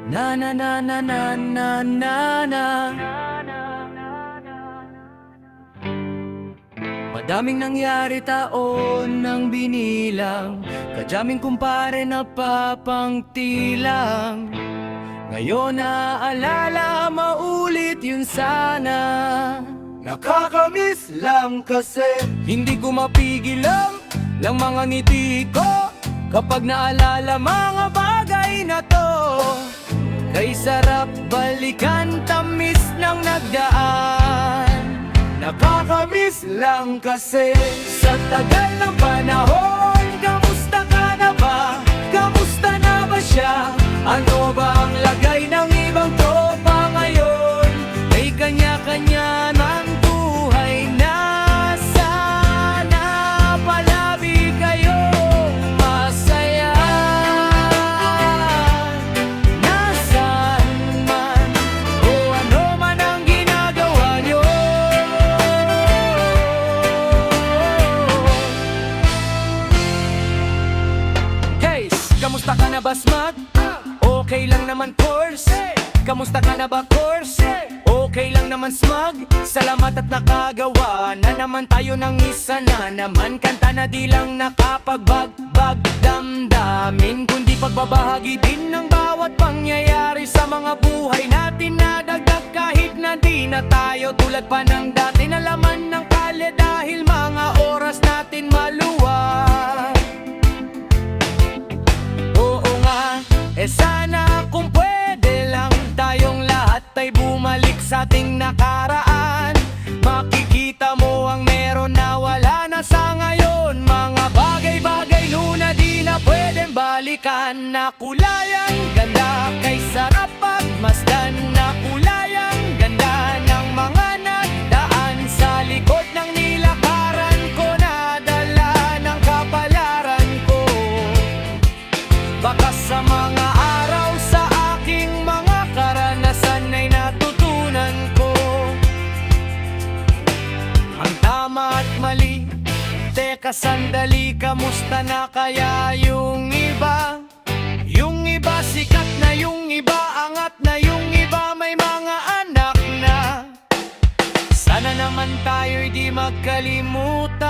Na na na na na na na na. Madaming nangyari taon nang binilang, kadyaming kumpare na papangtilang. Ngayon naaalala, maulit yun sana. Nakakamiss lang kasi hindi ko mapigil lang mga ngiti ko kapag naalala mga bagay na to. Kay sarap balikan, tamis ng nagdaan. Nakakamiss lang kasi sa tagal ng panahon. Kamusta ka na ba? Kamusta na ba siya? Ano ba ang lagay ng ibang tropa ngayon? May kanya-kanya ng buhay na. Sana palagi kayong masaya. Nasaan man o ano man ang ginagawa nyo. Hey, kamusta ka na ba, Smug? Okay lang naman, course. Kamusta ka na ba, course? Okay lang naman, Smug. Salamat at nakagawa na naman tayo ng isa na naman. Kanta na di lang nakapagbagbag damdamin, kundi pagbabahagi din ng bawat pangyayari sa mga buhay natin na dagdag kahit na di na tayo tulad pa ng dati na laman ng kalye dahil mga oras natin maluwag. Oo nga, sana kung pwede lang tayong lahat ay bumalik sa ating nakaraan. Makikita mo ang meron na wala na sa ngayon. Mga bagay-bagay na di na pwedeng balikan. Na kulay ang ganda kay sarap pagmasdan. Na kulay ang ganda ng mga nagdaan sa likod ng nilakaran ko. Nadala ng kapalaran ko. Baka sa mga araw sa aking mga karanasan ay natutunan ko ang tama at mali. Teka sandali, kamusta na kaya yung iba? Yung iba sikat na, yung iba angat na, yung iba may mga anak na. Sana naman tayo'y di magkalimutan.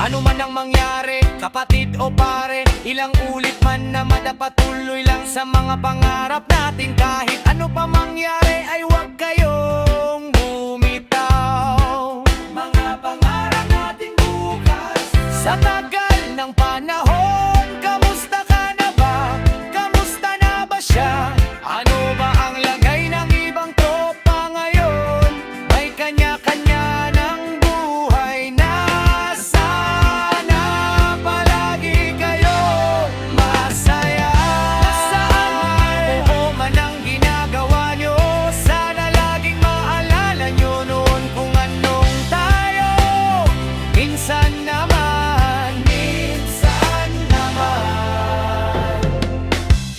Ano man ang mangyari, kapatid o pare, ilang ulit man na madapatuloy lang sa mga pangarap natin. Kahit ano pa mangyari ay huwag kayong bumitaw. Mga pangarap natin bukas sa tagal ng panahon. Kamusta ka na ba? Kamusta na ba siya? Ano ba ang lagay ng ibang tropa ngayon? May kanya-kanya ng buhay na.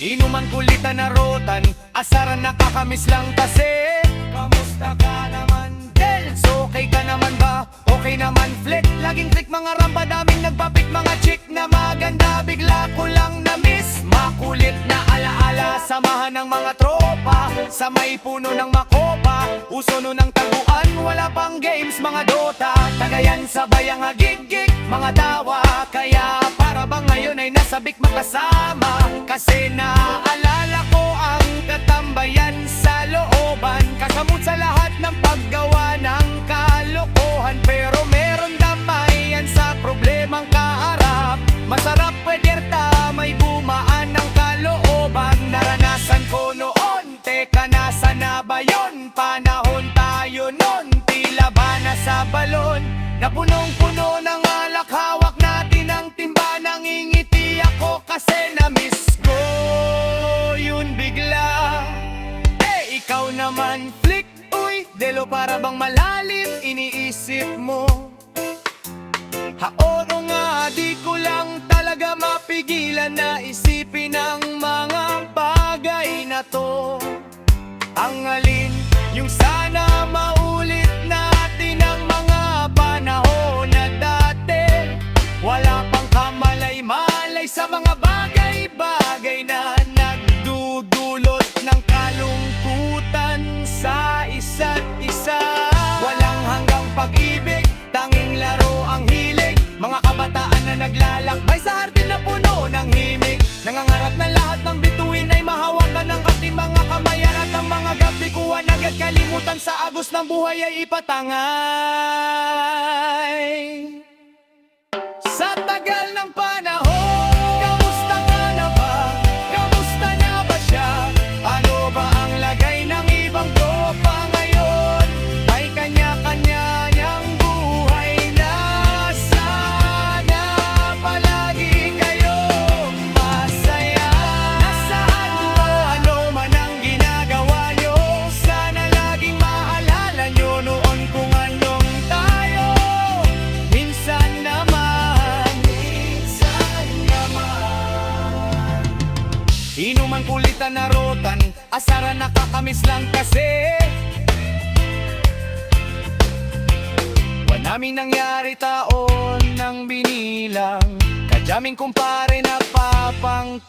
Inuman kulitan na rotan, asaran nakakamiss lang kasi. Kamusta ka naman, Dels? Okay ka naman ba? Okay naman, flit. Laging trick mga rampa, daming nagpapik mga chick na maganda. Bigla ko lang na-miss. Makulit na alaala, samahan ng mga tropa sa may puno ng makopa. Uso nun ng taguan, wala pang games, mga Dota. Tagayan sabay ang hagigik, mga tawa. Kaya para bang ngayon ay nasabik makasama. Kasi naalala ko ang katambayan sa looban. Kasamot sa lahat ng paggawa ng kalokohan. Pero meron damayan sa problemang kaharap. Masarap pwederta, may bumaan ng kalooban. Naranasan ko noon, teka nasa na ba yun? Panahon tayo nun, tila ba nasa balon? Na punong-puno ng alak, hawak natin ang timba. Nangingiti ako kasi na-miss ko yun bigla. Ikaw naman, flick, uy, delo para bang malalim iniisip mo. Oo nga, di ko lang talaga mapigilan na isipin ang mga bagay na to. Ang alin, yung sana maulit natin ang mga panahon na dati. Wala pang kamalay-malay sa mga bagay bagay na nagdudulot ng kalungkutan sa isa't isa. Walang hanggang pag-ibig, tanging laro ang hilig. Mga kabataan na naglalakbay sa hardin na puno ng himig. Nangangarap na lahat ng bituin ay mahawakan ng ating mga kamayan. At ang mga gabi kuwan agad kalimutan, sa agos ng buhay ay ipatangay. Sa tagal ng panahon, kamusta ka na ba? Kamusta na ba siya? Ano ba ang lagay ng ibang tropa ngayon? Ay kanya-kanya niyang buhay na. Sana palagi kayo masaya. Nasaan ba, ano man ang ginagawa nyo? Sana laging maalala nyo noon kung anong tayo. Minsan naman inuman kulitan na rotan, asaran nakakamiss lang kasi. Wanaming nangyari taon ng binilang, kadyaming kumpare na papangtilang.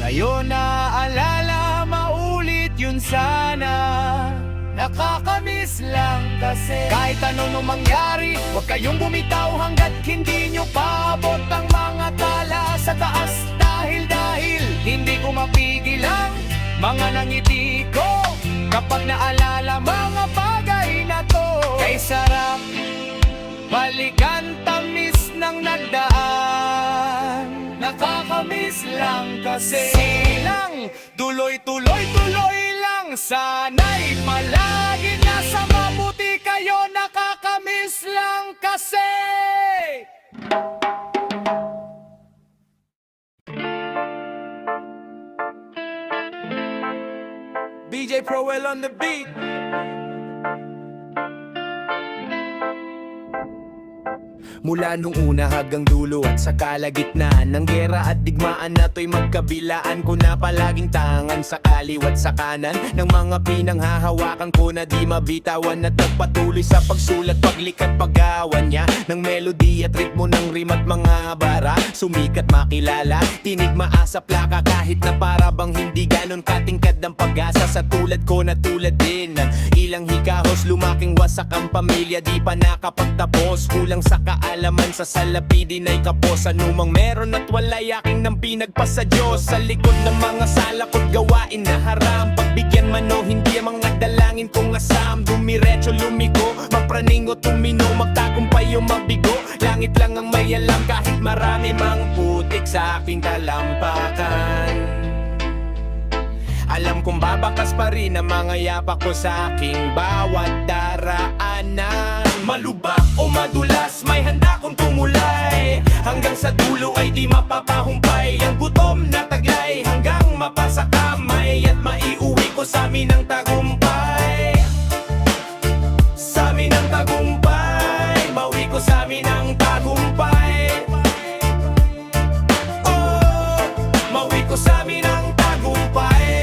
Ngayon naaalala, maulit yun sana. Nakakamiss lang kasi. Kahit ano nung mangyari, huwag kayong bumitaw hanggat hindi nyo paabot ang mga tala sa taas. Dahil hindi ko mapigil ang mga nangiti ko kapag naalala mga bagay na to. Kay sarap balikan, tamis ng nagdaan. Nakakamiss lang kasi. Silang tuloy-tuloy-tuloy lang, sana'y palagi nasa mabuti kayo. Nakakamiss lang kasi. BJ Prowell on the beat. Mula nung una hanggang dulo at sa kalagitnaan ng gera at digmaan na to'y magkabilaan ko na palaging tangan sa kaliwat sa kanan ng mga pinanghahawakan ko na di mabitawan at nagpatuloy sa pagsulat, paglikat, paggawan niya ng melody at ritmo ng rim at mga bara. Sumikat, makilala, tinig, maasa, plaka kahit na para bang hindi ganon katingkad ng pag-asa. Sa tulad ko na tulad din ng ilang hikahos, lumaking wasak ang pamilya, di pa nakapagtapos. Kulang sa kaalaman sa salapi, din ay kapos. Anumang meron at walay aking nang pinagpasa Diyos. Sa likod ng mga salakot gawain na haram, pagbigyan man o hindi ang mga dalangin kong asam. Dumiretso lumiko, mapraning o tumino, magtagumpay o mabigo. Langit lang ang may alam kahit marami mang putik sa aking talampakan. Alam kong babakas pa rin ang mga yapak ko sa aking bawat daraanan. Malubak o madulas, may handa kong tumulay. Hanggang sa dulo ay di mapapahumpay ang gutom na taglay. Hanggang mapasa kamay at maiuwi ko sa amin ang tagumpay. Sa amin ang tagumpay, mauwi ko sa amin ang tagumpay. Oh, mauwi ko sa amin ang tagumpay.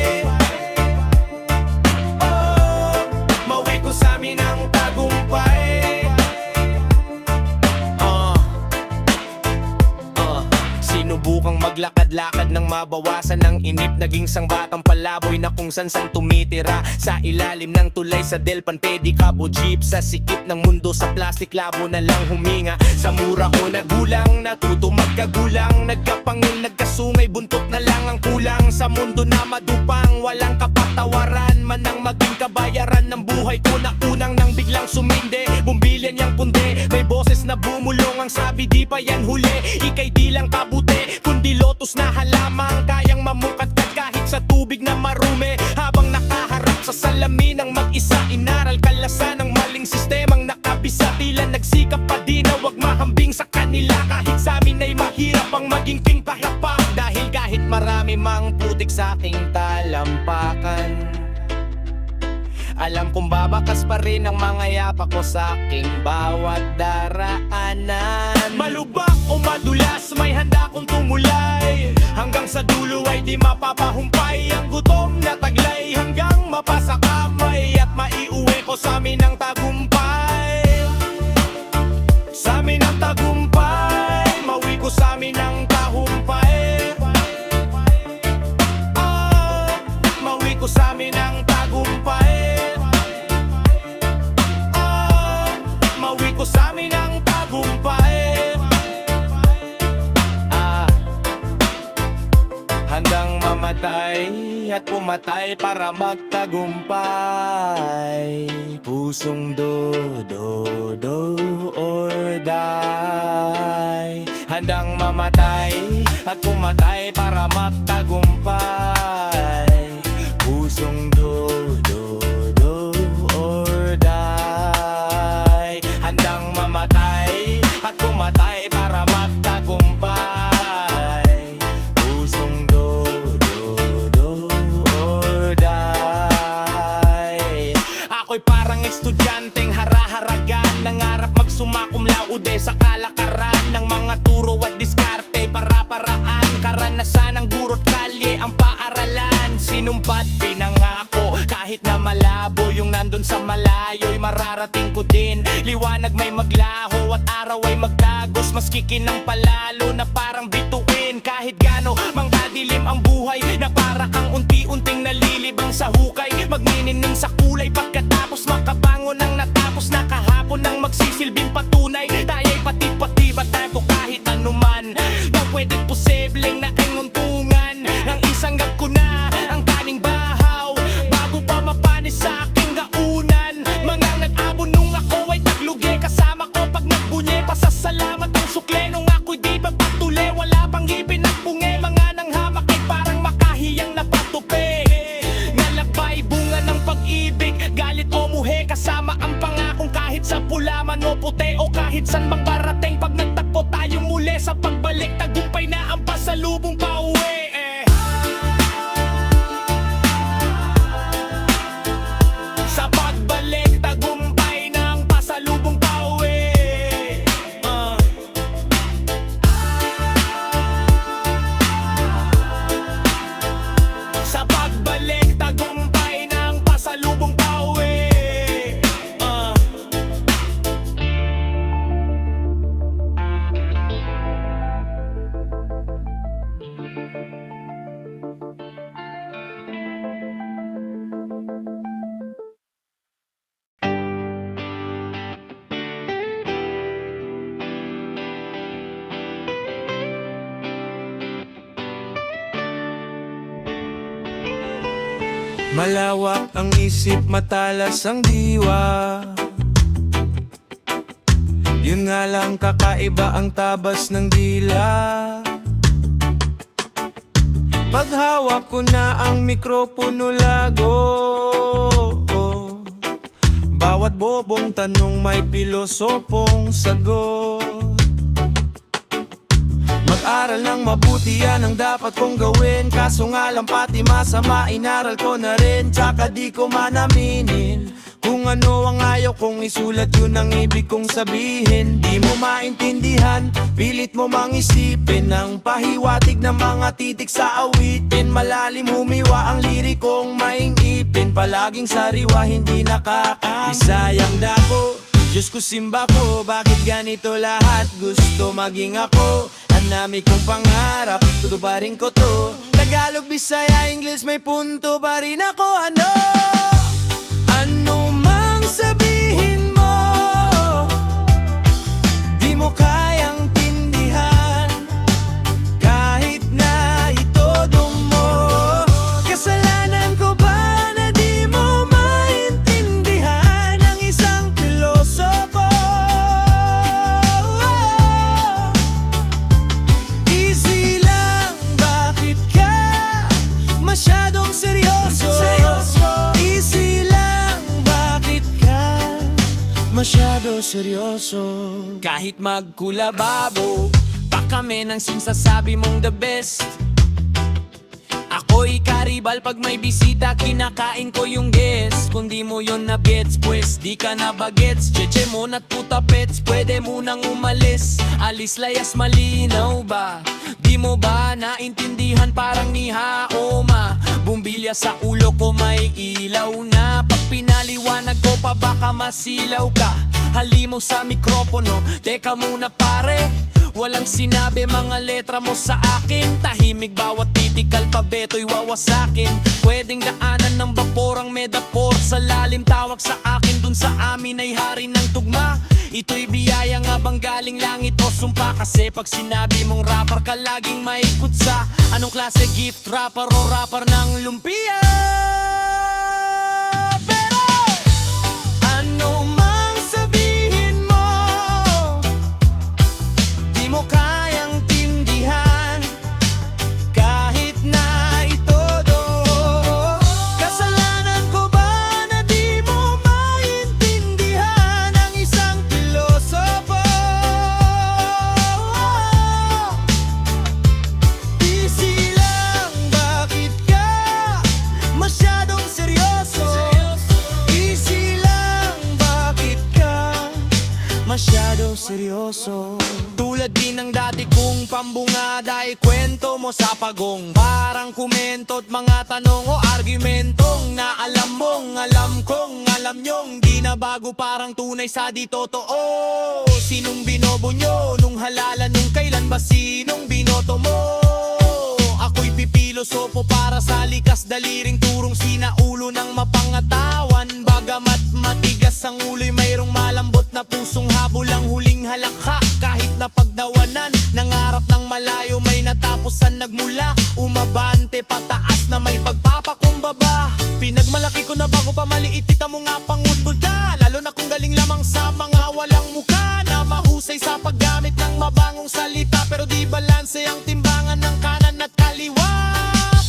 Sinubukang maglakad-lakad nang mabawasan ng inip. Naging sangbatang palaboy na kung san tumitira sa ilalim ng tulay sa Delpan, pedicab o jeep. Sa sikip ng mundo sa plastic, labo na lang huminga. Sa mura ko nagulang, natuto magkagulang. Nagkapangil, nagkasungay, buntot na lang ang kulang. Sa mundo na madupang, walang kapatawaran man ang maging kabayaran ng buhay ko na unang nang biglang sumindi. Bumbilyan niyang pundi, may boses na bumulong. Ang sabi di pa yan huli, ika'y di lang kabuti, kundi lotus na halamang kayang mamukadkad kahit sa tubig na marumi. Habang nakaharap sa salamin ng mag-isa, inaral kalasan ng maling sistemang nakabisa. Tila nagsikap pa di na wag mahambing sa kanila. Kahit sa amin ay mahirap ang maging king pahapak, dahil kahit marami mang putik sa aking talampakan, alam kong babakas pa rin ang mga yapak ko sa aking bawat daraanan. Malubak o madulas, may handa kong tumulay. Hanggang sa dulo ay di mapapahumpay ang gutom na taglay. Hanggang mapasa kamay at maiuwi ko sa amin ang tagumpay. Sa amin ang tagumpay, mauwi ko sa amin ang tagumpay. mamatay at pumatay para magtagumpay. Pusong do or die. Handang mamatay at pumatay para magtagumpay. Pusong do or die. Handang mamatay at pumatay para magtagumpay. Pusong do or die. Ako'y parang estudyanteng hara-haragan, nangarap magsumakum laude sa kalakaran ng mga turo at diskarte, para-paraan, karanasan ng guro't kalye ang paaralan. Sinumpat pinangako kahit na malabo, yung nandun sa malayo'y mararating ko din. Liwanag may maglaho at araw ay magdagos, mas kikinang palalo na parang bituin. Kahit gano mangkadilim ang buhay, na para kang unti-unting nalilibang sa hukay. Magnining sa kulay pagkatapos makabangon ng natapos na kahapon ng magsisilbing patunay. Tayo'y pati-patibat tayo kahit anuman, na pwedeng posibleng nakinguntungan ng isang gag ko na ang kaning bahaw bago pa mapanis sa aking gaunan. Mga nag-abon nung ako ay taglugi, kasama ko pag nagbunye. Pasasalamat ang sukle nung ako'y di ba patuli. Wala pang ngipin at punge, mga nanghamak ay parang makahiyang napatupi. Nalakbay bunga ng pag-ibig, galit o muhe, kasama ang pangakong kahit sa pula man o puti o kahit san mang parating. Pag nagtakpo tayo muli sa pagbalik, tagumpay na ang pasalubong pauwi. Sa pagbalik, tagumpay ng pasalubong pauwi. Sa pagbalik, tagumpay ng pasalubong pauwi. Malawak ang isip, matalas ang diwa. Yun nga lang, kakaiba ang tabas ng dila. Paghawak ko na ang mikropono lago, bawat bobong tanong may pilosopong sagot. Mag-aral ng mabuti, yan ang dapat kong gawin. Kaso nga lang pati masama, inaral ko na rin. Tsaka di ko man aminin kung ano ang ayaw kong isulat, yun ang ibig kong sabihin. Di mo maintindihan, pilit mo mang isipin ang pahiwatig ng mga titik sa awitin. Malalim humiwa ang lirikong maingipin, palaging sariwa hindi nakakaisayang dako. Diyos ko, simba ko, bakit ganito lahat? Gusto maging ako, ang dami kong pangarap, tutuparin ko to. Tagalog, Bisaya, English, may punto pa rin ako. Ano mang sabihin mo, di mo kayang tindihan. Kahit na itodo mo, kasalanan ko ba na di mo maintindihan ang isang pilosopo? Easy lang, bakit ka masyadong seryoso? Easy lang, bakit ka masyado seryoso? Kahit magkulababo pa kami nang sinasabi mong the best, ako'y karibal pag may bisita, kinakain ko yung guest. Kung di mo yun na gets, pues di ka na bagets. Cheche mo na't puta pets, pwede mo nang umalis. Alis layas malinaw ba? Di mo ba naintindihan, parang ni Haoma? Bumbilya sa ulo ko may ilaw na, pag pinaliwanag ko pa baka masilaw ka. Halimaw sa mikropono, teka muna pare, walang sinabi mga letra mo sa akin. Tahimik bawat titik, alpabeto'y wawasakin. Pwedeng daanan ng baporang medapor sa lalim, tawag sa akin dun sa amin ay hari ng tugma. Ito'y biyaya nga bang galing langit o sumpa? Kasi pag sinabi mong rapper ka laging maikot sa Anong klase gift wrapper o rapper ng lumpia? Pero ano mang sabihin mo, di mo kayang tindihan kahit na itodo. Kasalanan ko ba na di mo maintindihan ang isang pilosopo? Easy lang, bakit ka masyadong seryoso? Easy lang, bakit ka masyadong seryoso? Tulad din ng dati kong pambungada, ikwento mo sa pagong parang komento't mga tanong o argumentong na alam mong alam kong alam nyong di na bago, parang tunay sa di totoo. Sinong binobo nyo nung halalan, nung kailan ba sinong binoto mo? Ako'y pipilosopo para sa likas daliring turong sinaulo ng mapangatawan. Bagamat matigas ang ulo'y mayroong malambot na pusong habol ang huling halakha. Kahit na pagdawanan, nangarap ng malayo, may natapusan nagmula. Umabante pataas na may pagpapakumbaba. Pinagmalaki ko na bago pa maliit, tita mo nga pangudbuda. Lalo na kung galing lamang sa mga walang muka, na mahusay sa paggamit ng mabangong salita, pero di balanse ang timbangan ng kanan at kaliwa.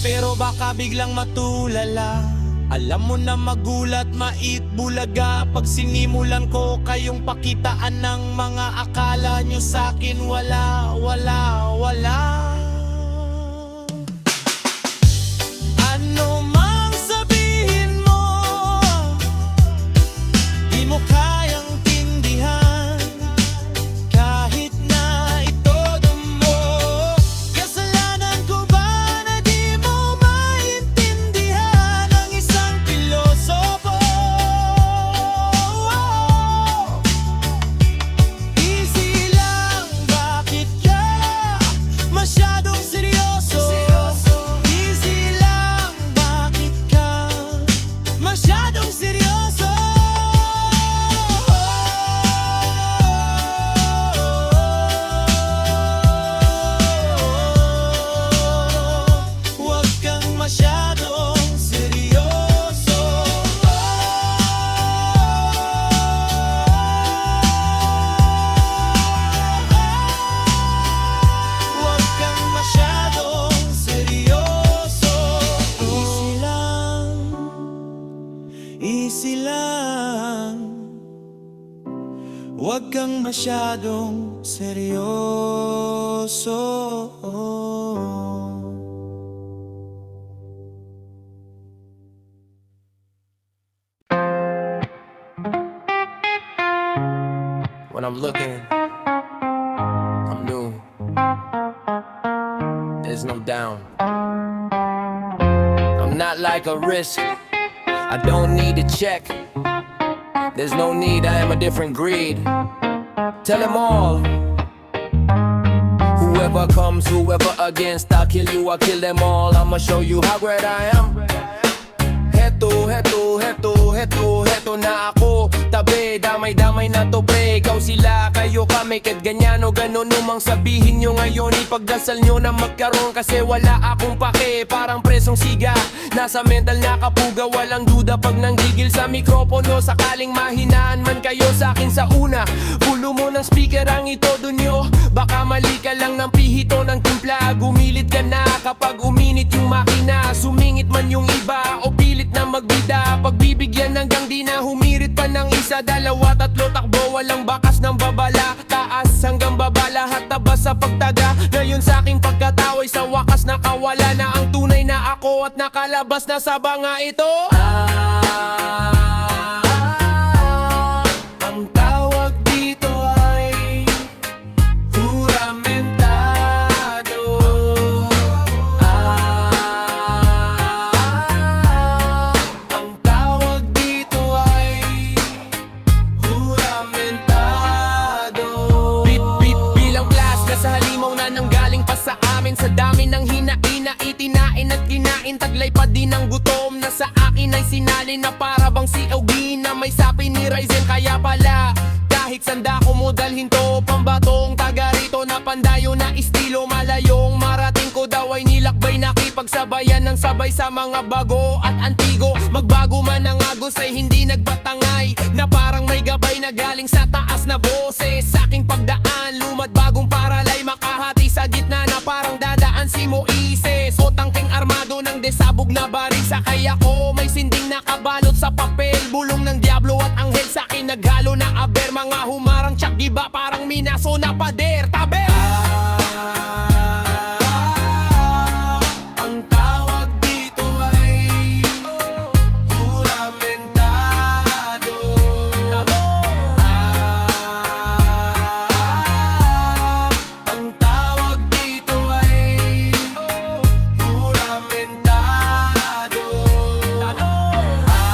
Pero baka biglang matulala, alam mo na magulat, mait, bulaga pag sinimulan ko kayong pakitaan ng mga akala nyo sa'kin wala. Ano mang sabihin mo, di mo kayang tindihan kahit na itodo mo. Kasalanan ko ba na di mo maintindihan ang isang pilosopo? Easy lang, bakit ka masyadong seryoso? Easy lang, bakit ka masyadong seryoso? Huwag kang masyadong seryoso. Huwag kang masyadong seryoso. Easy lang, huwag kang masyadong seryoso. When I'm looking, I'm new. There's no down. I'm not like a risk. I don't need to check. There's no need, I am a different breed. Tell them all. Whoever comes, whoever against, I'll kill you, I'll kill them all. I'ma show you how great I am. Heto na ako. Tabi, damay-damay na to pre. Ikaw sila, kayo kami, kahit ganyan o ganon umang sabihin nyo ngayon. Ipagdasal nyo na magkaroon kasi wala akong pake. Parang presong siga, nasa mental na kapuga. Walang duda pag nanggigil sa mikropono. Sakaling mahinaan man kayo sa akin sa una, pulo mo ng speaker ang itodo nyo. Baka mali ka lang ng pihito ng timpla. Gumilit ka na kapag uminit yung makina. Sumingit man yung iba o pilit na magbida. Pagbibigyan hanggang di na humirit pa ng isa, dalawa, tatlo, takbo, walang bakas ng babala. Taas hanggang baba, lahat tabas sa pagtaga. Ngayon sa aking pagkataway, sa wakas nakawala na ang tunay na ako at nakalabas na sa banga ito. Ang tawag dito ay juramentado. Ang tawag dito ay juramentado. Bilang plasga sa halimaw na nanggaling pa sa amin. Sa dami ng hinaina, itinain at kinain. Taglay pa din ang gutom na sa akin ay sinalin. Na para bang si Eugene na may sapi ni Ryzen. Kaya pala kahit sanda ko mo dalhin to, pambatong taga rito na pandayo na estilo. Malayong marating ko daw ay nilak nakipagsabayan ng sabay sa mga bago at antigo. Magbago man ang agos ay hindi nagbatangay, na parang may gabay na galing sa taas na boses. Sa aking pagdaan, lumad bagong paralay, makahati sa gitna na parang dadaan si Moises. O tangking armado ng desabog na baril, sakay ako may sinding nakabalot sa papel. Bulong ng diablo at anghel sa akin naghalo na aber. Mga humarang tsak giba parang minaso na pader. Taber! Ang tawag dito ay juramentado. Ang tawag dito ay juramentado.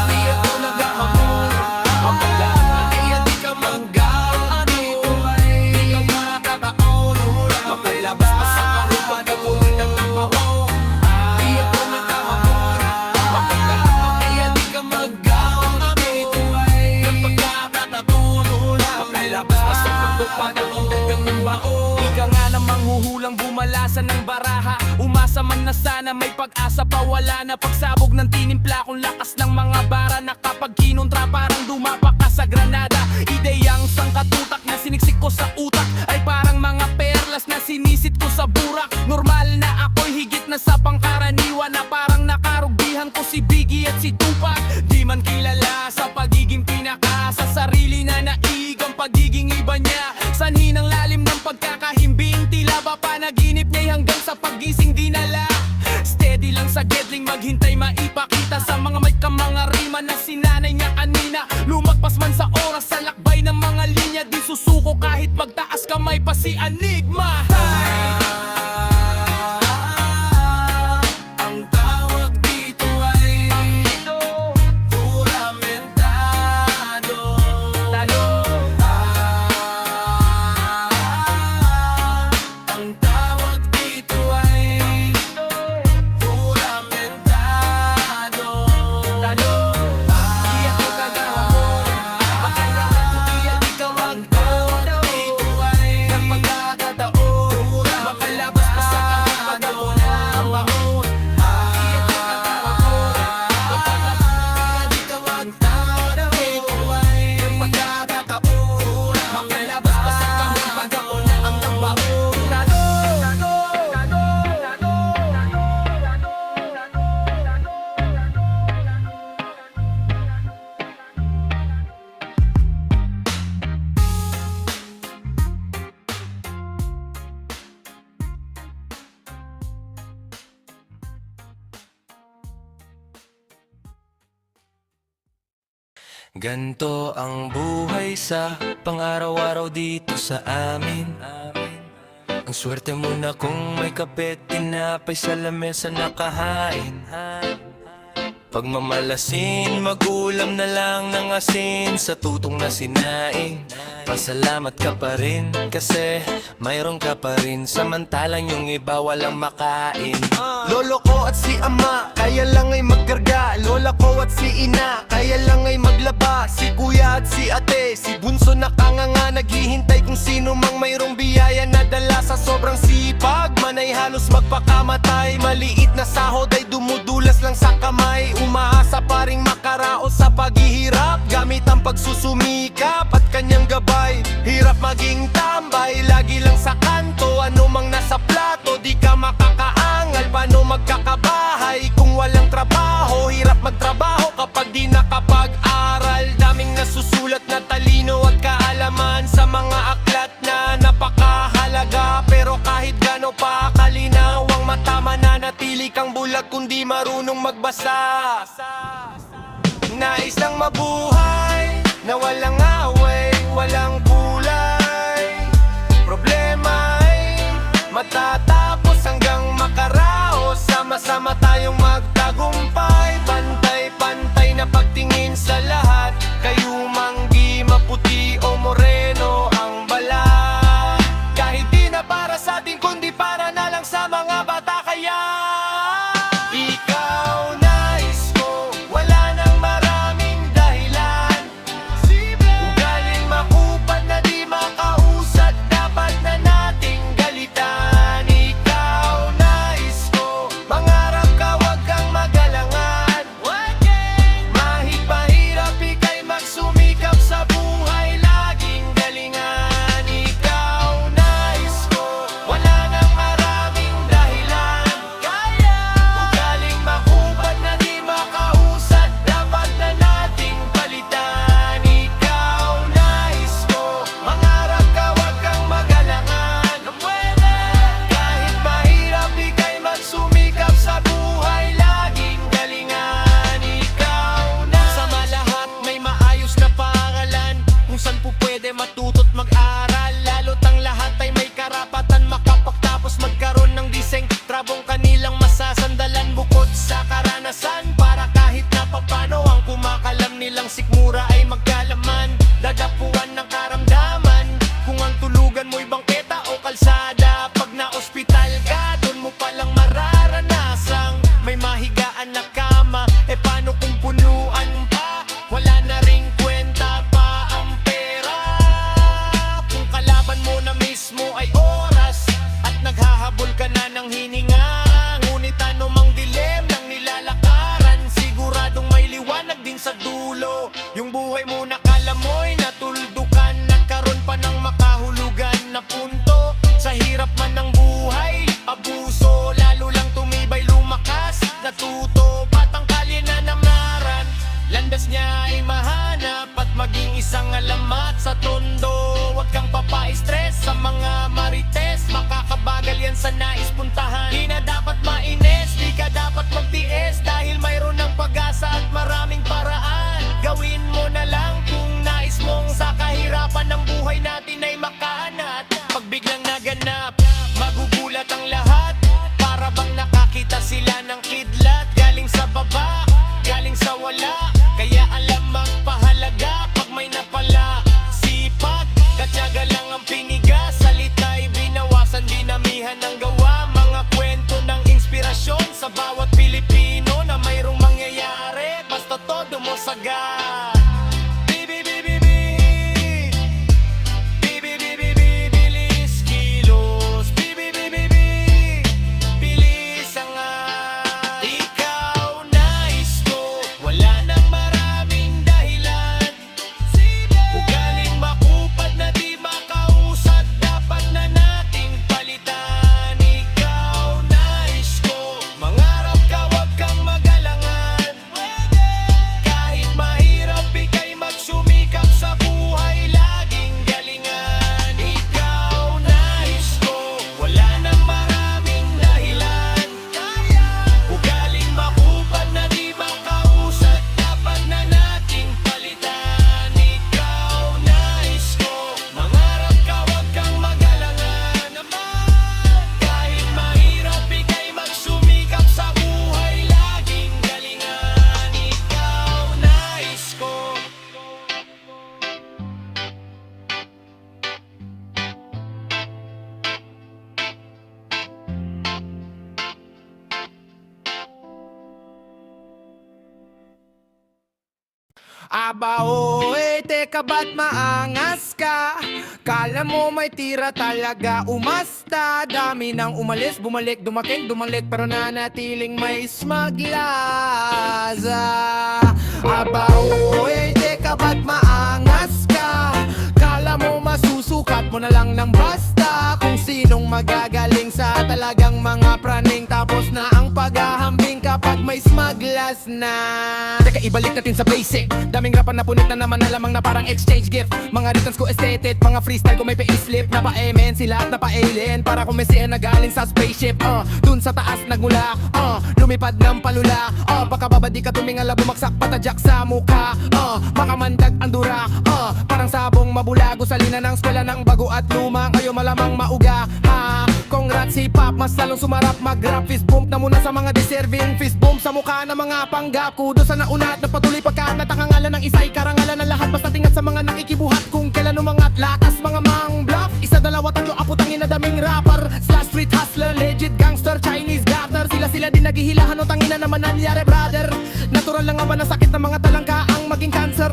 Di ako naghahamon, mapaglaan ay hindi ka manggawa. Dito ay di ka makakataon, makalabas pa sa karupa na buhay ng nakaon. Di ako naghahamon, mapaglaan ay hindi ka maggawa. Dito ay napagkakataon, makalabas pa sa karupa na buhay ng baon. Ika nga namang huhulang bumalasan ng baraha, umasa man na sana may pag-asa pa, wala na pagsabog ng tinimpla kung lakas ng mga bara. Na kapag kinontra parang dumapak ka sa granada. Ideyang sangkatutak na siniksik ko sa utak ay parang mga perlas na sinisit ko sa burak. Normal na ako'y higit na sa pangkaraniwan, na parang nakarugbihan ko si Biggie at si Tupac. Di man kilala sa pagiging pinaka, sa sarili na naig ang pagiging iba niya. Sanhi ng lalim ng pagkakahimbing, tila ba panaginip niya'y hanggang sa paggising dinala. Steady lang sa gedling, maghintay maipakita sa mga mic ang mga rima na sinanay niya kanina. Lumagpas man sa oras sa lakbay ng mga linya, di susuko kahit magtaas kamay pa si Enigma. Ang tawag dito ay juramentado. Ang tawag dito ay juramentado. Di ako kagahapon, makalabas di ka magtawag. Dito ay napagkakataon, makalabas pa sa kapagpagawa ng baon. Di ako kagahapon, makalabas di ka magtawag. Dito ay napagkakataon, makalabas pa sa kapagpagawa ng baon. Ganto ang buhay sa pang-araw-araw dito sa amin. Ang swerte mo na kung may kape, tinapay sa lamesa nakahain. Pagmamalasin, magulam na lang ng asin sa tutong na sinaing. Pasalamat ka pa rin kasi mayroon ka pa rin, samantalang yung iba walang makain. Lolo ko at si ama, kaya lang ay magkarga. Lola ko at si ina, kaya lang ay maglaba. Si kuya at si ate, si bunso nakanganga, naghihintay kung sino mang mayroong biyaya na dala. Sa sobrang sipag, man ay halos magpakamatay. Maliit na sahod ay dumudulas lang sa kamay. Umaasa pa ring makaraos sa paghihirap, gamit ang pagsusumikap at kanyang gabay. Hirap maging tambay, lagi lang sa kanto. Ano mang nasa plato, di ka makakaangal. Paano magkakabahay kung walang trabaho? Hirap magtrabaho kapag di nakapag-aral. Daming nasusulat na talino at kaalaman sa mga aklat na napakahalaga. Pero kahit gano pa kalinaw ang mata, mananatili kang bulag kung di marunong magbasa. Nais lang mabuhay na walang away, walang kulay. Problema ay matatapos hanggang makaraos. Sama-sama tayong magtagumpay, pantay-pantay na pagtingin sa lahat. Kayo manggi, maputi o moreno ang balat. Kahit di na para sa atin kundi para na lang sa mga bata. Kaya ikaw nais ko, wala nang maraming dahilan. Ugaling makupad sa nais puntahan. Di na dapat mainis, di ka dapat magtiis, dahil mayroon ng pag-asa at maraming paraan. Gawin mo na lang kung nais mong sa kahirapan ng buhay natin ay makaanat. Pag biglang naganap, magugulat ang lahat, para bang nakakita sila ng kidlat. Galing sa baba, galing sa wala, kaya alam magpahalaga pag may napala. Sipag, katyaga lang ang piniga, salita'y binawasan, dinamihan ng gawa. Mga kwento ng inspirasyon sa bawat Pilipino na mayroong mangyayari, basta todo mo sagad. Bilis kilos, bilis angat. Ikaw nais ko, wala nang maraming dahilan. Ugaling makupad na di makausad, dapat na nating palitan. Ikaw nais ko, mangarap ka wag kang magalangan. Kahit mahirap ika'y magsumikap sa buhay, laging galingan. Ikaw nais ko, wala nang maraming dahilan. Ugaling makupad na di makausad, dapat na nating palitan. Ikaw nais ko, mangarap ka wag kang magalangan naman. Kahit mahirap ika'y magsumikap sa buhay, laging galingan. Ikaw nais ko. Aba teka ba't maangas ka? Kala mo may tira talaga umasta. Dami nang umalis, bumalik, dumating, dumalik, pero nanatiling may smaglaza. Aba teka ba't maangas ka? Kala mo masusukat mo na lang ng basta. Kung sinong magagaling sa talagang mga praning, tapos na ang paghahambing kapag may smaglas na. Teka, ibalik natin sa basic. Daming rapan na punit na naman na lamang na parang exchange gift. Mga returns ko aesthetic, mga freestyle ko may pa-slip. Napa-MN sila at napa-alien, para kung mesihan na galing sa spaceship. Dun sa taas nagmula, lumipad ng palula. Baka babadi ka tumingala, bumagsak patadyak sa mukha. Makamandag ang dura, parang sabong mabulago sa lina ng eskwela ng bago at luma. Kayo malamang mauga, congrats hip-hop, mas lalong sumarap mag-rap. Fist bump na muna sa mga deserving, fist bump sa mukha ng mga panggap. Kudo sa nauna at napatuloy pagkanat, ang hangalan ng isa'y karangalan ng lahat. Basta tingat sa mga nakikibuhat, kung kailan umangat lakas mga mang bluff. Isa, dalawa, tatlo, aputangin na daming rapper slash street hustler, legit gangster, Chinese garter. Sila din naghihilahan o tangina naman nangyari brother. Natural lang nga ba na sakit ng mga talangka ang maging cancer?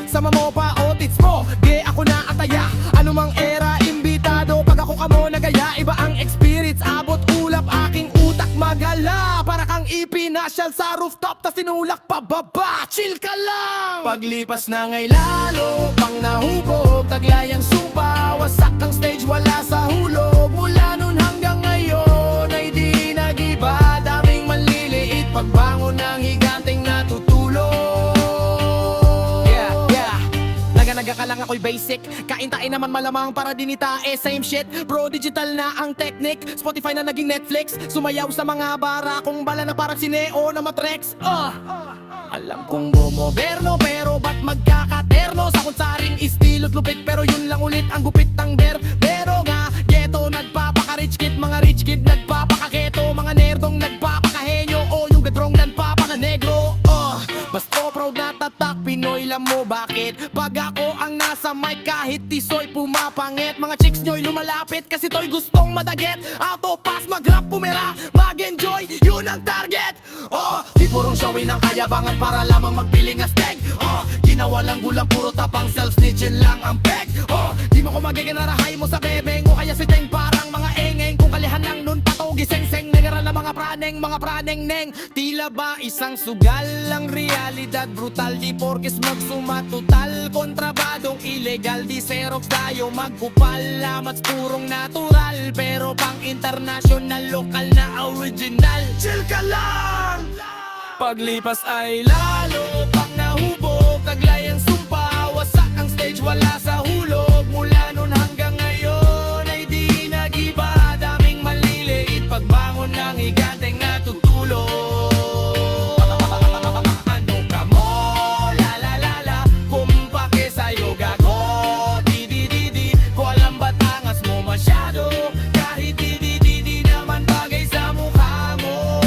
Sama mo pa tits mo, di ako na ataya. Anumang era, imbitado, pag ako kamo nagaya. Iba ang experience, abot ulap, aking utak magala. Para kang ipinasyal sa rooftop, tas tinulak pababa. Chill ka lang! Paglipas na ngay lalo pang nahubog, taglayang supa, wasak ang stage, wala sa hulog. Mula nun hanggang ngayon ay di nagiba. Daming manliliit, pagbangon ng higanting natutulog. Naga ka lang ako'y basic, kaintain naman malamang para dinitae. Same shit, bro, digital na ang technique. Spotify na naging Netflix, sumayaw sa mga bara kung bala na parang sineo na matrex. Alam kong bumoberno, pero ba't magkakaterno? Sa kunsaring estilo't lupit, pero yun lang ulit ang gupit ng berbero nga. Ghetto nagpapaka-rich kid, mga rich kid nagpapaka-keto, mga nerdong nagpapaka-henyo, yung gadrong nagpapaka-negro. Basto proud na tatak, Pinoy lang mo bakit? Pag ako ang nasa mic, kahit tisoy pumapangit. Mga chicks nyo'y lumalapit kasi to'y gustong madaget. Auto pass, mag-rap, pumera, mag-enjoy, yun ang target. Di purong showin ang kayabangan para lamang magpiling astig. Ginawa lang gulang, puro tapang self-snitchin lang ang peg. Di mo ko magiginarahay mo sa bebeng, o kaya si Teng parang mga engeng. Kung kalihan lang nun patogi seng-seng, negara na mga praneng neng. Tila ba isang sugal ang realidad, brutal di porkes magsumatutal. Kontrabadong illegal, di Xerox tayo magkupal. Lamats purong natural, pero pang international, lokal na original. Chill ka lang! Paglipas ay lalo pang nahubog, taglayang sumpa, wasak ang stage, wala sa hulog. Mula nun hanggang ngayon ay di nagiba, daming maliliit. ng higanteng natutulog. Ano ka mo? La la la la, kumpake sa'yo gago. Di di di di, ko alam ba't angas mo masyado. Kahit di di di di naman bagay sa mukha mo.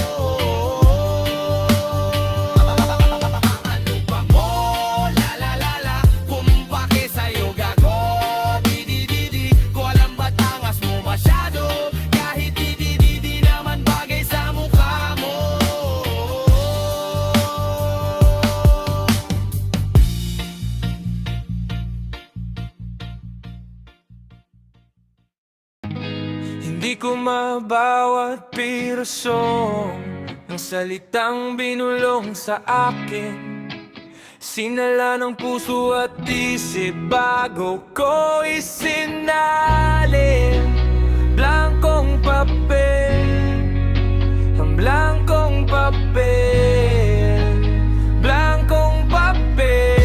Ano ka mo? La la la la, kumpake sa'yo gago. Di di di di, ko alam ba't angas mo masyado. Kahit di di di di naman bagay sa mukha mo. Hindi ko mabawat piraso ng salitang binulong sa akin. Sinala ng puso at isip bago ko isinalin. Blankong papel, ang blankong papel, blankong papel.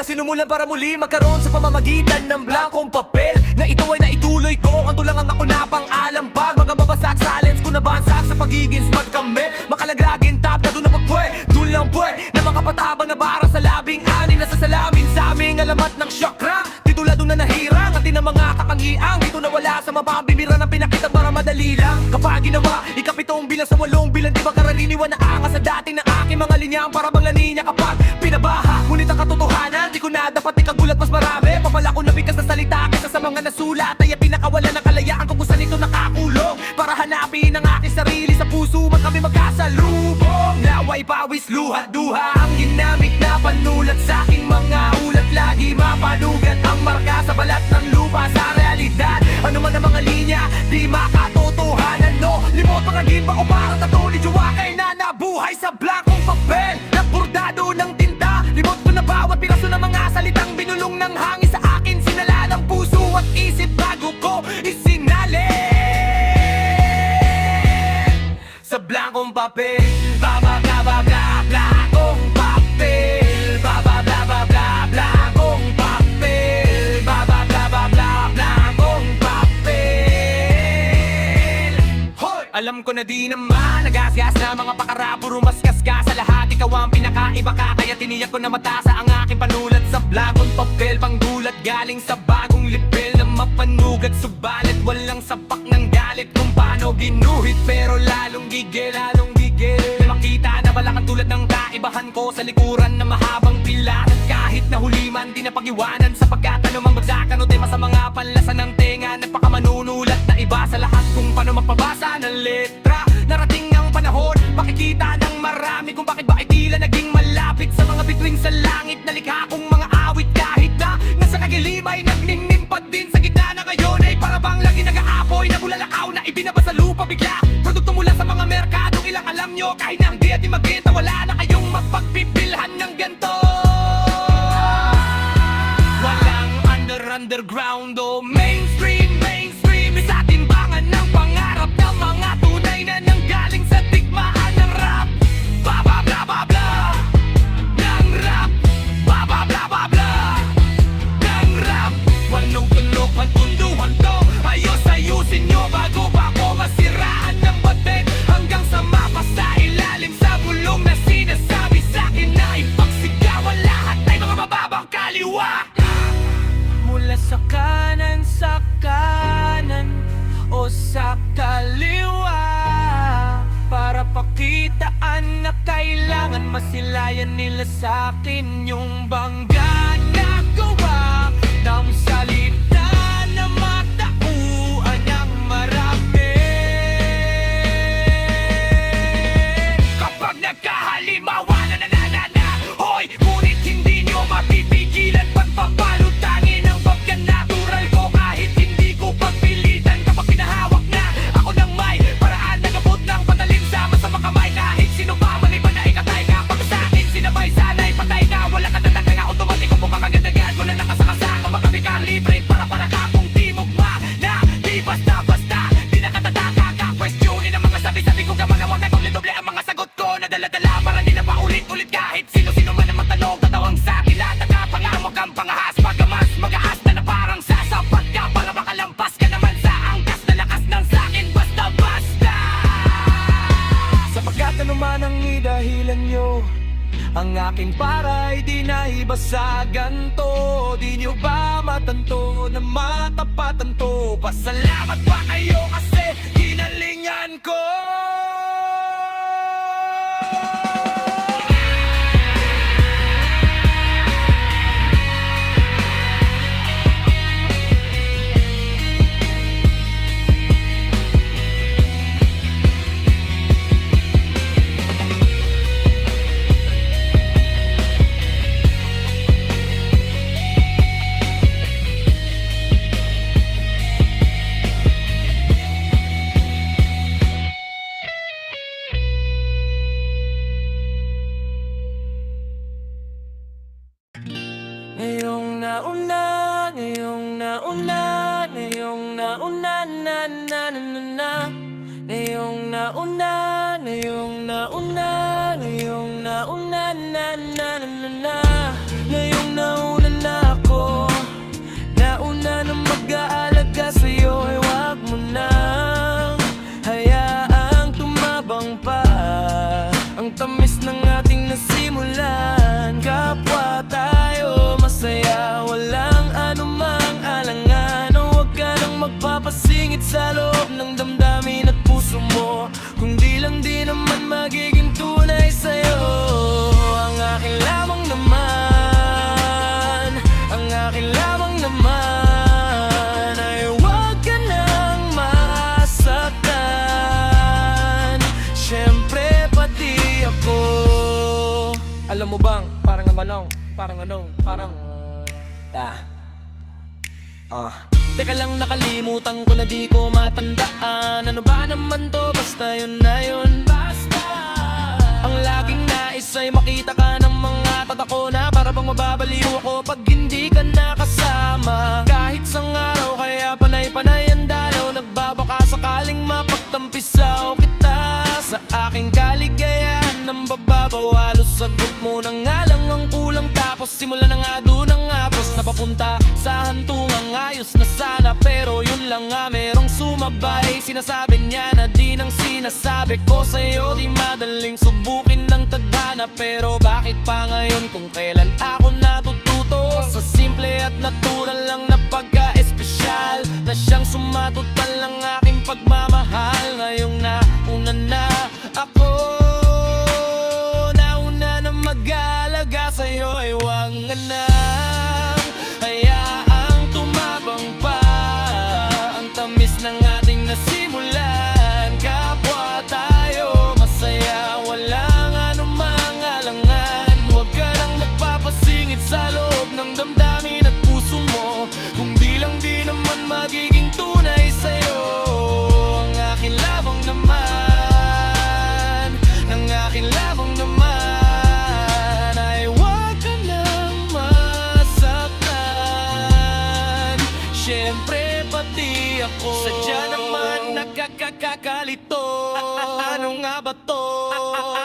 Sinumulan para muli magkaroon sa pamamagitan ng blankong papel, na ito ay naituloy ko, ang tulang ang ako na pang-alambag. Mga babasag sa lens ko na bansag sa pagiging smart kami. Makalagagin tap na doon na pagpwe, doon lang pwe, na mga kapatabang na bara sa labing ani na sa salamin sa aming alamat ng syakra. Titulado na nahirang atin ang mga kakangiang dito na wala sa mapambibira ng pinakita para madali lang. Kapag ginawa, ikapitong bilang sa walong bilang, di ba karaniwan na angas sa dati ng aking mga linyang para bang laninya kapag pinabaha. Ngunit ang katotohanan, di ko na dapat ikagulat mas marami. Papala ko na bigas na salita kaysa sa mga nasulat. Ay pinakawala ng kalayaan kung saan ito nakakulong, para hanapin ang aking sarili sa puso man kami magkasalubong. Naway pawis luhat duha ang ginamit na panulat sa aking mga ulat. Lagi mapanugat ang marka sa balat ng lupa sa realidad. Ano man ang mga linya, di makatotohanan, no. Limot pangagin ba o parang tato ni Juwakay na nabuhay sa blankong papel, nagbordado ng tinta. Limot ko na bawat piraso ng mga salitang binulong ng hangin sa akin. Sinala ng puso at isip bago ko isinalin sa blankong papel. Bla bla bla bla bla, blankong papel. Bla bla bla bla bla, blankong papel. Bla bla bla bla bla, blankong papel. Hoy! Alam ko na di naman nagasgas na mga pakara, puro maskas ka sa lahat. Ikaw ang pinakaiba ka, kaya tiniyak ko na matasa ang aking panulat sa blankong papel. Panggulat galing sa bagong libel na mapanugat, subalit walang sapak ng galit kung paano ginuhit. Pero lalong gigil, lalong gigil na makita na balakang tulad ng kaibahan ko sa likuran na mahabang pila. At kahit nahuli man, di na pag-iwanan sapagkat anumang bagsakan o tema sa mga panlasan ng tenga. Nagpakamanunulat na iba sa lahat kung paano magpabasa ng letra. Narating ang panahon, makikita ng marami kung bakit ba ay tila naging malapit sa mga bituing sa langit na likha kong mga awit. Kahit na nasa kagilim ay nagningnimpad din sa gitna na ngayon ay parabang lagi nag-aapoy na bulalakaw na ibinaba sa lupa bigla. Produkto mula sa mga merkadong ilang alam nyo, kahit na hindi at magkita wala na kayong mapagpipilhan ng ganto. Walang underground o mainstream. Isa timbangan ng pangarap ng mga tunay na nanggaling sa digmaan ng rap. Ba ba bla bla bla ng rap. Ba ba bla bla bla ng rap. Walong tunog ang tunduhan to, ayos-ayusin nyo bago pa ako masiraan ng batik. Hanggang sa mapasa ilalim sa bulong na sinasabi sa'kin na ipagsigawan lahat ay mga mababang kaliwa. Mula sa kanan o sa kaliwa, para pakitaan na kailangan masilayan nila sa'kin yung bangga na gawa ng salita na matauan ng marami. Kapag nagkahalimawa na hoy, ngunit hindi nyo mapipigilan pagpapalutangin ang bagga natural ko. Kahit hindi ko pagpilitan kapag pinahawak na ako ng may paraan na gabot ng patalim sa masama kamay. Kahit sino pa man iba na ikatay ka pag sa akin sinabay sana'y patay ka. Wala ka tatangka nga automatic Ang aking paray di na iba sa ganto. Di nyo ba matanto na matapatan to? Pasalamat pa kayo kasi ginalingan ko. Ngayong nauna, ngayong nauna, ngayong nauna, na na na na na. Ngayong nauna, ngayong nauna, ngayong nauna, na na na na na. Ngayong nauna na ako, nauna na mag-aalaga sa'yo, ay wag mo nang hayaang tumabang pa. Ang tamis ng ating nasimulan, kapwa tayo masaya, walang anumang alangan. O huwag ka nang magpapasingit sa loob ng damdamin at puso mo, kung di lang di naman magiging tunay sa'yo. Ang akin lamang naman, ang akin lamang naman, ay huwag ka nang masaktan. Siyempre pati ako. Alam mo bang, parang Teka lang, nakalimutan ko na di ko matandaan. Ano ba naman to, basta yun na yun. Basta ang laging nais ay makita ka ng mga tata ko, na para bang mababaliw ako pag hindi ka nakasama. Kahit sang araw, kaya panay-panay ang dalaw, nagbabaka sakaling mapagtampisaw kita sa aking kaligayahan ng bababawalo. Sagot mo na nga lang ang kulang, tapos simula na nga doon ang apos na papunta sa hantungang ayos na sana. Pero yun lang nga, merong sumabay, sinasabi niya na di nang sinasabi ko sa'yo. Di madaling subukin ng tadhana, pero bakit pa ngayon kung kailan ako natututo sa simple at natural lang na pagka-espesyal, na siyang sumatotal ng aking pagmamahal. Ngayong nauna na ako, nauna na mag-aalaga sa'yo, ay wag nga nang hayaang tumabang pa. Ang tamis ng ating nasimulan, kapwa tayo masaya, walang anumang alangan. Huwag ka lang magpapasingit sa loob ng damdamin at puso mo, kung di lang di naman magiging tunay sa'yo. Ang akin lamang naman, ang akin lamang naman, ay huwag ka nang masaktan. Siyempre pati ako, sadya naman nagkakakalito. Ano nga ba to?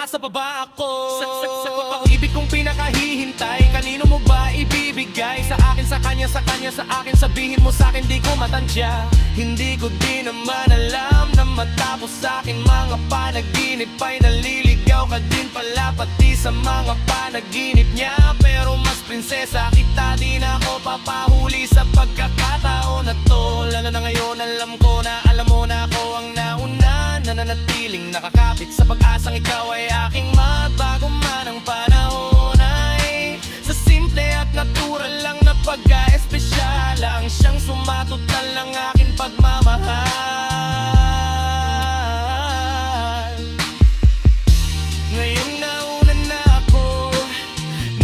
Asa pa ba ako? Sa pag-ibig kong pinakahihintay, kanino mo ba ibibigay? Sa akin, sa kanya, sa kanya, sa akin. Sabihin mo sa akin, di ko matansya. Hindi ko di naman alam na matapos sa akin mga panaginip ay naliligaw ka din pala, pati sa mga panaginip niya. Pero mas prinsesa kita, di na ako papahuli sa pagkakataon na to. Lalo na ngayon, alam ko na alam mo na ako ang nauna, nananatiling nakakapit sa pag-asang ikaw ay aking magbago man ang panahon. Ay sa simple at natural lang na pagka-espesyal, ang siyang sumatotal ng aking pagmamahal. Ngayon nauna na ako,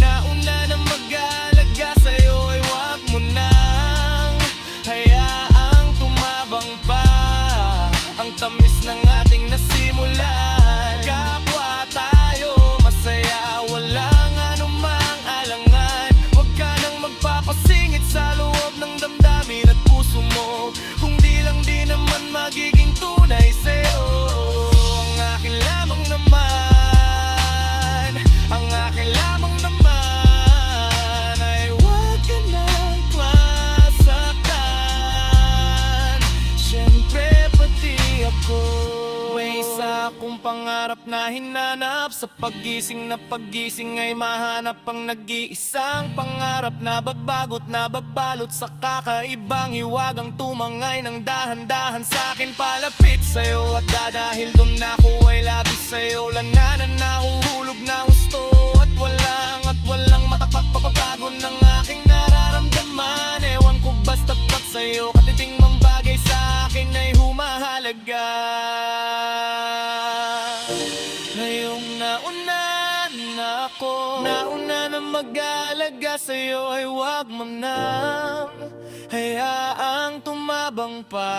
nauna na mag-aalaga sa'yo, ay wag mo nang hayaang tumabang pa. Ang tamis ng ating nasimulan, kapwa tayo masaya, walang anumang alangan. Huwag ka nang magpapasingit sa loob ng damdamin at puso mo, kung di lang di naman magiging tunay sa'yo. Ang akin lamang naman, ang akin lamang naman, ay huwag ka nang masaktan. Siyempre pati ako, may sa akong pangarap na hinanap. Sa paggising na paggising ay mahanap ang nag-iisang pangarap na babago't nababalot sa kakaibang hiwagang tumangay ng dahan-dahan sa akin palapit sa'yo. At dahil doon ako ay labis sa'yo, langanan na huhulog na gusto. At walang matakpagpapabago ng aking nararamdaman. Ewan ko basta't pat sa'yo, katiting mang bagay sa akin ay humahalaga. Ngayong nauna na ako, nauna na mag-aalaga sa'yo, ay wag mo nang hayaang tumabang pa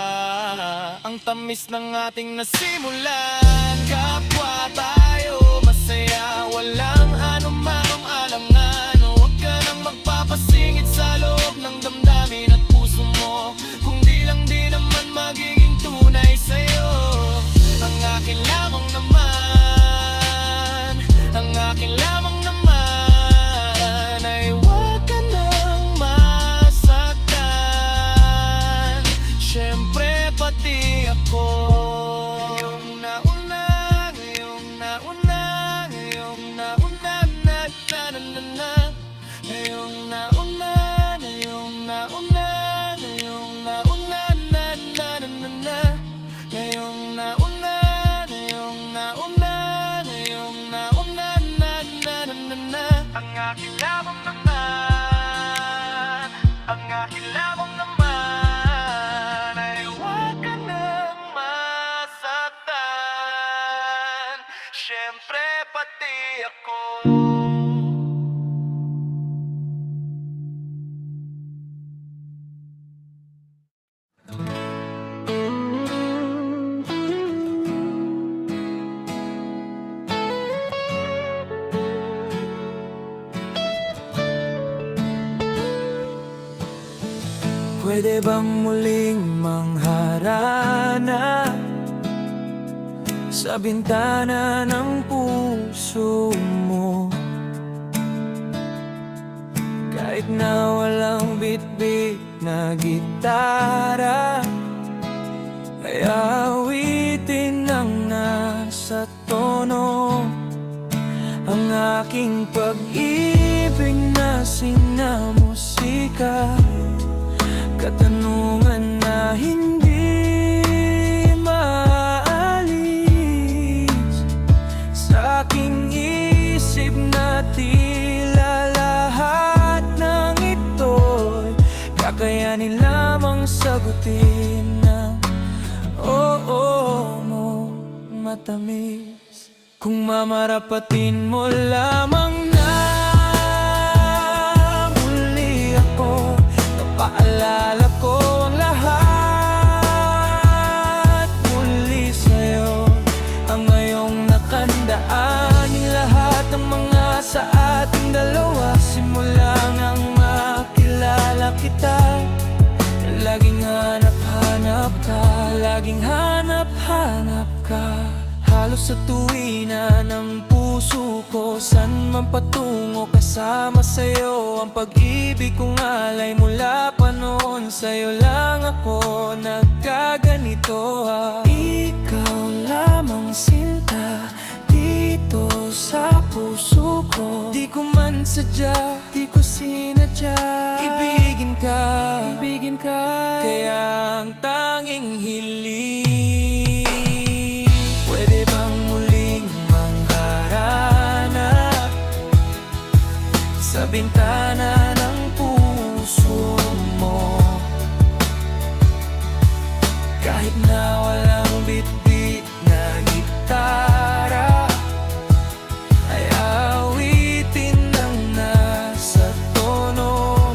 ang tamis ng ating nasimulan. Kapwa tayo masaya, walang anumang alangan. Huwag ka nang magpapasingit sa loob ng damdamin at puso mo, kung di lang di naman magiging tunay sa'yo. Ang akin lamang naman, ang akin lamang naman, ay huwag ka nang masaktan. Siyempre pati ako. Ngayong nauna, ngayong nauna, ngayong nauna na na na na na. Ngayong nauna, ngayong nauna, ngayong nauna na na na na na. Ngayong nauna, ngayong nauna, ngayong nauna na na na na na. Ang aking lamang naman, ang aking lamang naman, ay huwag ka nang masaktan. Siyempre pati ako. Pwede bang muling mangharana sa bintana ng puso mo? Kahit na walang bitbit na gitara, ay awitin ang nasa tono. Ang aking pag-ibig na sinamusika, katanungan na hindi maalis sa aking isip na tila lahat ng ito'y kakayanin lamang sagutin ng oo mo matamis. Kung mamarapatin mo lamang na muli ako, paalala ko ang lahat muli sa'yo. Ang ngayong nakandaan, yung lahat ng mga sa ating dalawa. Simula nang makilala kita, laging hanap-hanap ka, laging hanap-hanap ka. Halos sa tuwina ng puso ko, san man patungo kasama sa'yo. Ang pag-ibig kong alay mula pa noon, sa'yo lang ako nagkaganito. Ikaw lamang sinta dito sa puso ko. Di ko man sadya, di ko sinadya ibigin ka, ibigin ka. Kaya ang tanging hiling, pwede bang muling mangharana sa bintana ng puso mo? Kahit na walang bitbit na gitara, ay awitin ng nasa tono.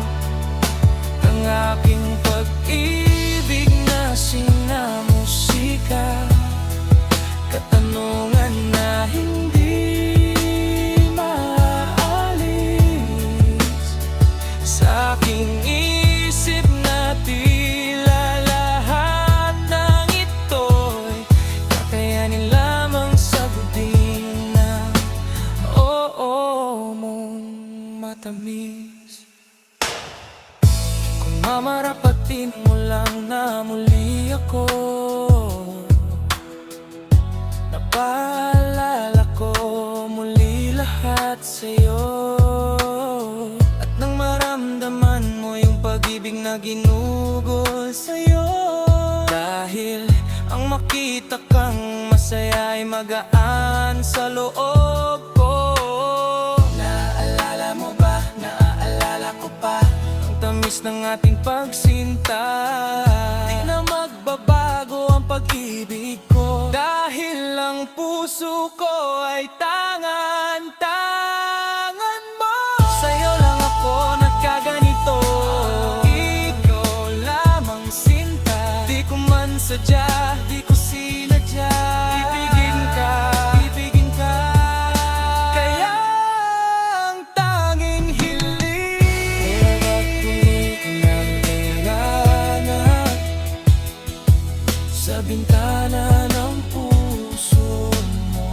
Ang aking pag-ibig na sinamusika, katanungan na hindi maalis sa aking isip na tila lahat ng ito'y kakayanin lamang sagutin na oo mong matamis. Kung mamarapatin mo lang na muli ako, na Napaalala ko muli lahat sa'yo. At nang maramdaman mo yung pag-ibig na ginugol sa'yo. Dahil ang makita kang masaya ay magaan sa loob ko. Naaalala mo ba, naaalala ko pa ang tamis ng ating pagsinta. Di na magbabago ang pag-ibig ko, dahil ang puso ko ay tangan-tangan mo. Sa'yo lang ako nagkaganito, ikaw lamang sinta. Di ko man sadya, di ko sinadya, ibigin ka, ibigin ka. Kaya ang tanging hiling ay magtuloy ng ingana sa bintana ng puso mo.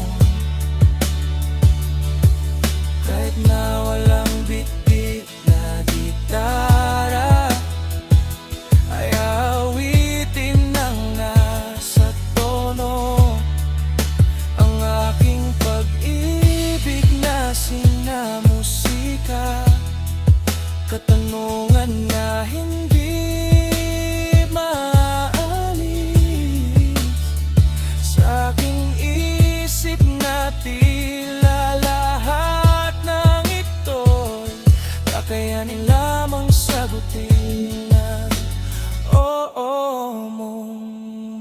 Kahit na walang bitbit na gitara, ay awitin ng nasa tono ang aking pag-ibig na sinamusika. Katanungan na hindi maalis sa aking isip na tila lahat ng ito'y kakayanin lamang sagutin ng oo mong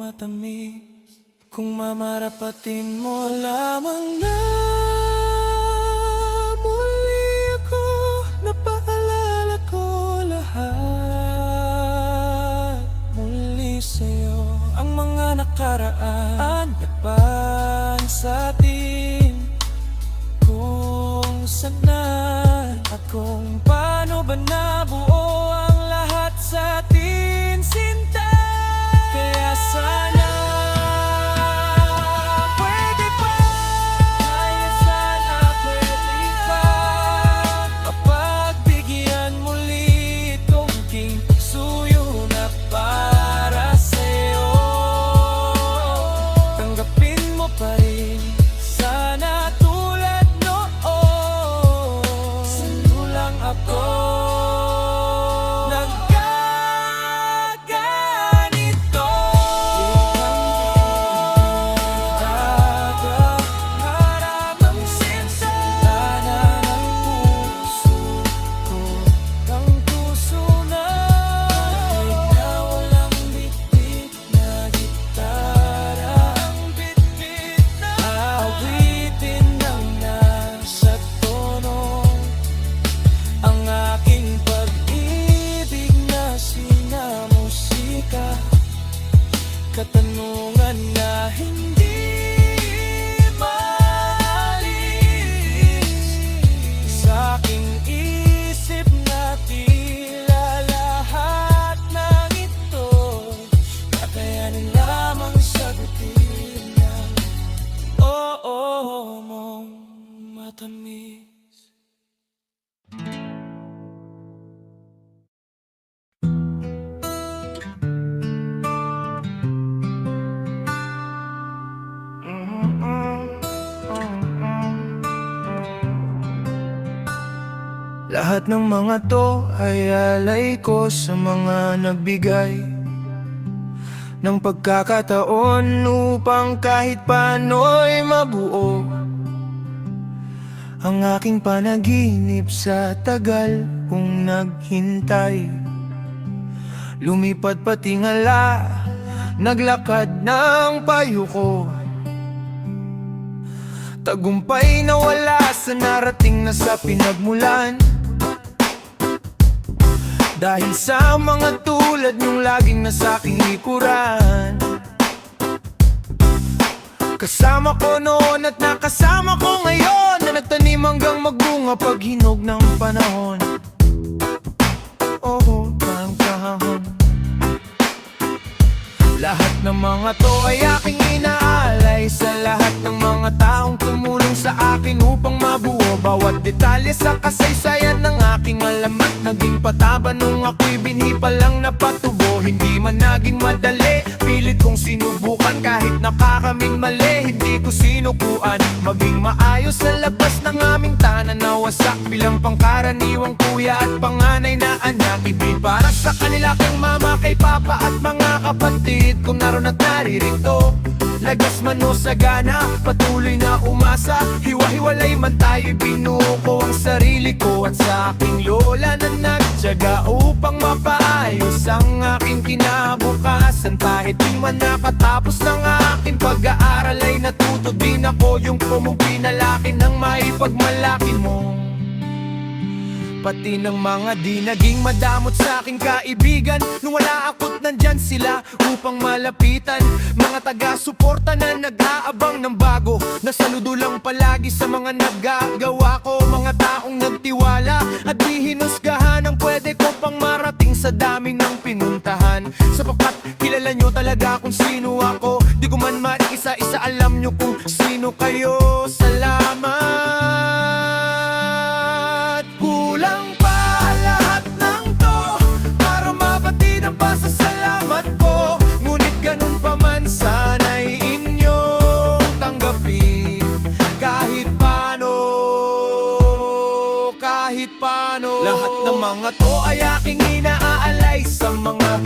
matamis. Kung mamarapatin mo lamang na muli ako, napaalala ko lahat muli sa'yo. Ang mga nakaraan laban sa atin, kung saan at kung paano ba nabuo ang lahat sa atin, sinta. Kaya sana pwede pa, kaya sana pwede pa mapagbigyan muli itong aking suyo na para sa'yo. Tanggapin mo pa rin sana tulad noon. Sa'yo lang ako nagkaganito. Harap ang sinsana ng puso ko, ng puso na kahit na walang bitbit na gitara. Ang bitbit na awitin ng nasa tono ang aking pag-ibig na sinamusika. Katanungan na hindi maalis sa aking isip na tila lahat ng ito kakayanin lamang sagutin ng oo mong matamis. Lahat ng mga to ay alay ko sa mga nagbigay ng pagkakataon upang kahit paano'y mabuo ang aking panaginip sa tagal kong naghintay. Lumipad pati ngala, naglakad ng payo ko. Tagumpay na wala sa narating na sa pinagmulan. Dahil sa mga tulad niyong laging nasa aking likuran. Kasama ko noon at nakasama ko ngayon, na nagtanim hanggang magbunga pag hinog ng panahon. Oo, ng kahon. Lahat ng mga to ay aking inaalay sa lahat ng mga taong tumulong sa akin upang mabuo bawat detalye sa kasaysayan ng aking alamat. Naging pataba nung ako'y binhi pa lang napatubo. Hindi man naging madali, pilit kong sinubukan. Kahit nakakaming mali, hindi ko sinukuan. Maging maayos sa labas ng aming tanan na wasak bilang pangkaraniwang kuya at panganay na anak. Ibig para sa kanila kang mama, kay papa at mga kapatid kung naroon at naririto. Lagas man o sagana, patuloy na umasa. Hiwa-hiwalay man tayo, binuo ko ang sarili ko. At sa aking lola na nagtyaga upang mapaayos ang aking kinabukasan. Kahit di man nakatapos ng aking pag-aaral, ay natuto din ako yung pinalaki ng maipagmalaki mo. Pati ng mga di naging madamot sa aking kaibigan, nung wala ako't nandyan sila upang malapitan. Mga taga-suporta na nag-aabang ng bago, nasaludo lang palagi sa mga naggagawa ko. Mga taong nagtiwala at di hinusgahan ang pwede ko pang marating sa dami ng pinuntahan. Sapagkat kilala nyo talaga kung sino ako, di ko man maisa-isa alam nyo kung sino kayo. Salamat. Kulang pa lahat ng to para mabatid ang pasasalamat ko. Ngunit ganun pa man, sana'y inyong tanggapin. Kahit paano, kahit paano. Lahat ng mga to ay aking inaalay sa mga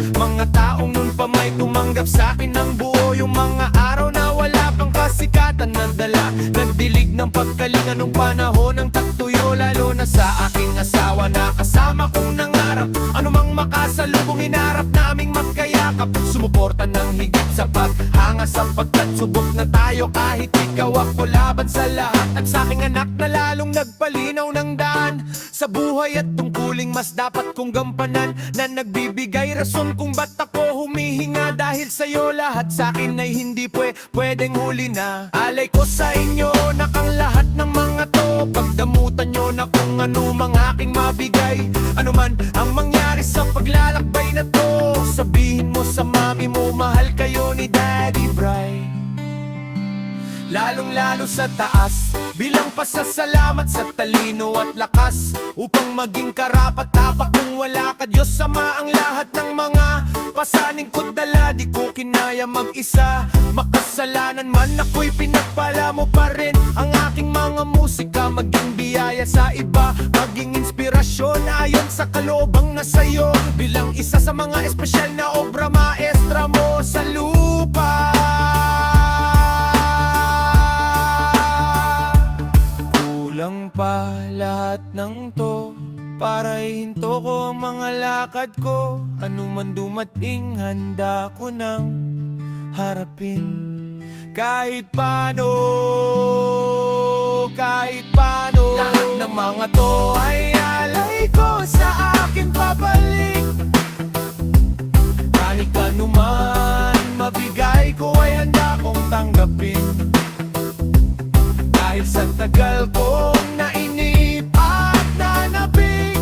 taong nun pa may tumanggap sa akin ng buo. Yung mga araw na wala pang kasikatan na dala, nagdilig ng pagkalinga nung panahon ng tagtuyo. Lalo na sa aking asawa na kasama kong nangarap, anumang makasalubong hinarap naming magkayakap. Sumuporta ng higit sa paghanga sapagkat subok na tayo. Kahit ikaw ako laban sa lahat, at sa aking anak na lalong nagpalinaw ng daan sa buhay at tungkuling mas dapat kong gampanan, na nagbibigay rason kung ba't ako humihinga. Dahil sa'yo lahat sa akin ay hindi pwedeng huli na. Alay ko sa inyo na kang lahat ng mga to, pagdamutan nyo na kung ano mang aking mabigay. Ano man ang mangyari sa paglalakbay na to, sabihin mo sa mami mo, mahal kayo ni Daddy Bry. Lalong-lalo sa taas, bilang pasasalamat sa talino at lakas, upang maging karapat-dapat kung wala ka Diyos. Sama ang lahat ng mga pasaning ko dala, di ko kinaya mag-isa. Makasalanan man ako'y pinagpala mo pa rin. Ang aking mga musika maging biyaya sa iba, maging inspirasyon na ayon sa kaloobang na sa'yo. Bilang isa sa mga espesyal na obra maestra mo sa lupa. Kulang pa lahat ng to para ihinto ko ang mga lakad ko. Ano man dumating, handa ko nang harapin. Kahit paano, kahit paano. Lahat ng mga to ay alay ko sa akin pabalik. Kahit anuman mabigay ko ay handa kong tanggapin. Dahil sa tagal kong nainip at nanabik,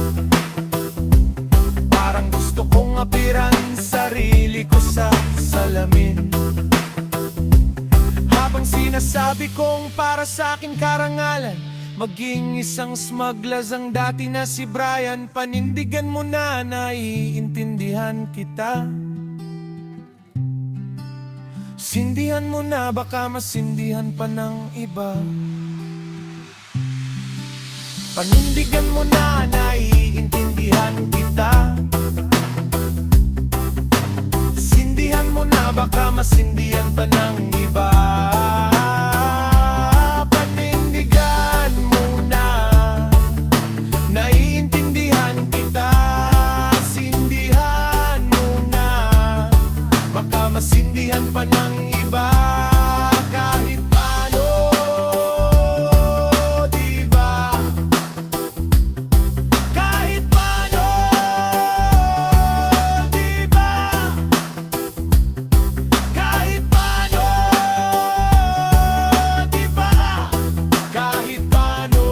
parang gusto kong apiran sarili ko sa salamin. Habang sinasabi kong para sa aking karangalan, maging isang smuggler ang dati na si Brian, panindigan mo na naiintindihan kita. Sindihan mo na, baka masindihan pa ng iba. Panindigan mo na, naiintindihan kita. Sindihan mo na, baka masindihan pa ng iba. Panindigan mo na, naiintindihan kita. Sindihan mo na, baka masindihan pa ng iba. Kahit paano, di ba? Kahit paano, di ba? Kahit paano, di ba? Kahit paano.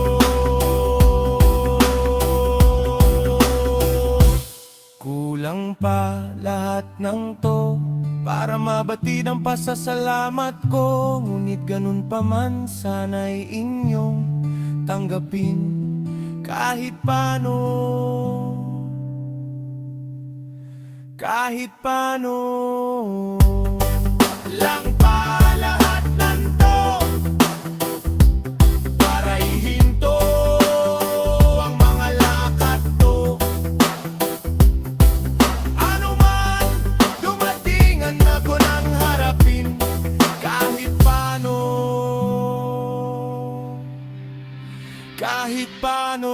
Kulang pa lahat ng to para mabatid ang pasasalamat ko. Ngunit ganun pa man, sana'y inyong tanggapin. Kahit paano, kahit paano. lang pa lahat ng to para ihinto ang mga lakad to. Ano man dumatingan ako nang harapin kahit paano, kahit paano.